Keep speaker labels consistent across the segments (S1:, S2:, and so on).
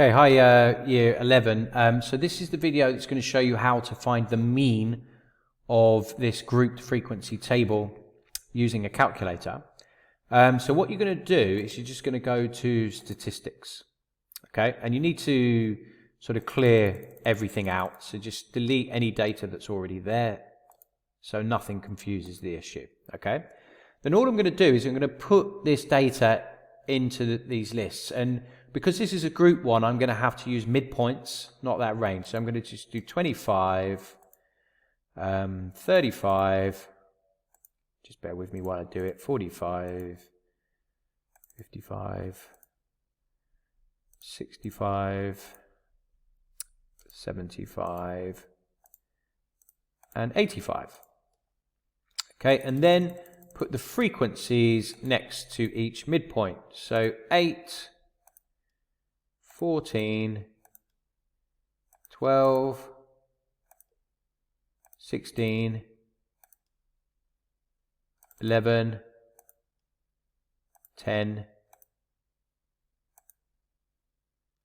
S1: Okay, hi year 11. So this is the video that's going to show you how to find the mean of this grouped frequency table using a calculator. So what you're going to do is you're just going to go to statistics, okay? And you need to sort of clear everything out. So just delete any data that's already there so nothing confuses the issue, okay? Then all I'm going to do is I'm going to put this data into these lists, and because this is a group one, I'm going to have to use midpoints, not that range. So I'm going to just do 25, 35, just bear with me while I do it, 45, 55, 65, 75, and 85. Okay, and then put the frequencies next to each midpoint. So 8, 14, 12, 16, 11, 10,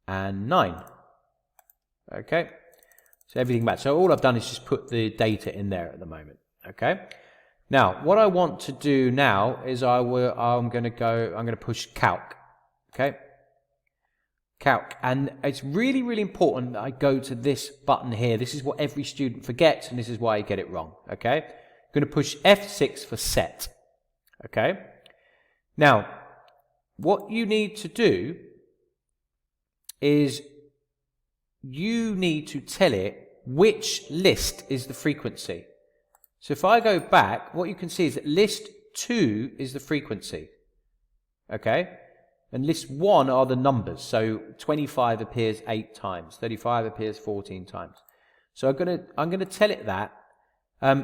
S1: and 9. Okay, so everything matches. So all I've done is just put the data in there at the moment. Okay. Now, what I want to do now is I'm going to push calc. Okay. Calc, and it's really, really important that I go to this button here. This is what every student forgets, and this is why you get it wrong. Okay. I'm going to push F6 for set. Okay. Now, what you need to do is you need to tell it which list is the frequency. So if I go back, what you can see is that list 2 is the frequency, okay? And list 1 are the numbers. So 25 appears 8 times, 35 appears 14 times. So I'm gonna tell it that.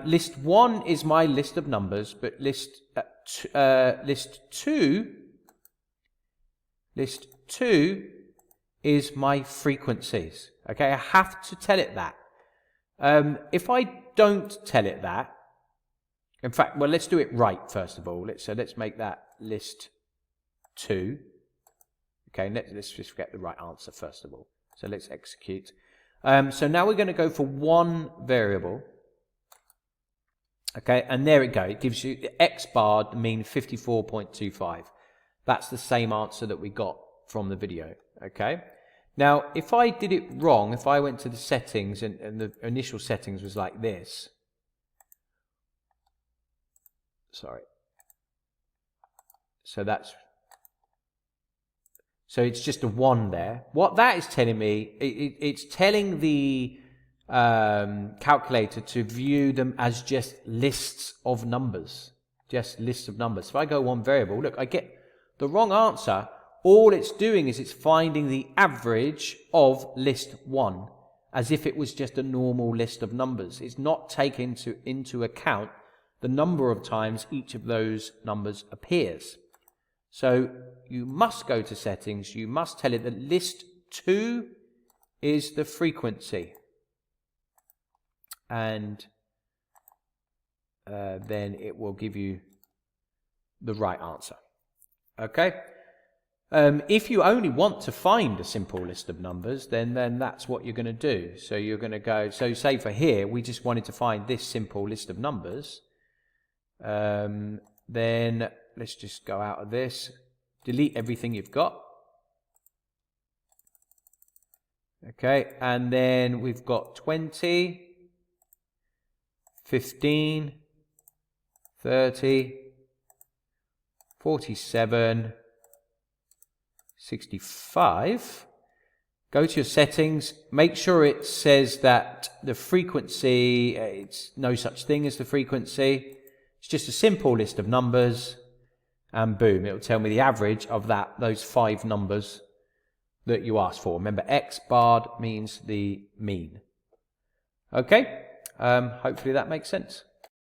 S1: List 1 is my list of numbers, but list 2 is my frequencies. Okay, I have to tell it that. If I don't tell it that, in fact, well, let's do it right first of all. Let's make that list 2. Okay, let's just get the right answer first of all. So let's execute. So now we're going to go for one variable. Okay, and there it goes. It gives you the x bar mean 54.25. That's the same answer that we got from the video. Okay. Now, if I did it wrong, if I went to the settings and the initial settings was like this. Sorry. So it's just a 1 there. What that is telling me, it's telling the calculator to view them as just lists of numbers. Just lists of numbers. If I go one variable, look, I get the wrong answer. All it's doing is it's finding the average of list 1 as if it was just a normal list of numbers. It's not taking into account the number of times each of those numbers appears. So you must go to settings. You must tell it that list 2 is the frequency. And then it will give you the right answer. Okay? If you only want to find a simple list of numbers, then that's what you're going to do. So you're going to go, so say for here, we just wanted to find this simple list of numbers. Then let's just go out of this, delete everything you've got. Okay, and then we've got 20, 15, 30, 47, 65. Go to your settings, make sure it says that the frequency, it's no such thing as the frequency. It's just a simple list of numbers, and boom, it will tell me the average of those 5 numbers that you asked for. Remember, x bar means the mean. Okay, hopefully that makes sense.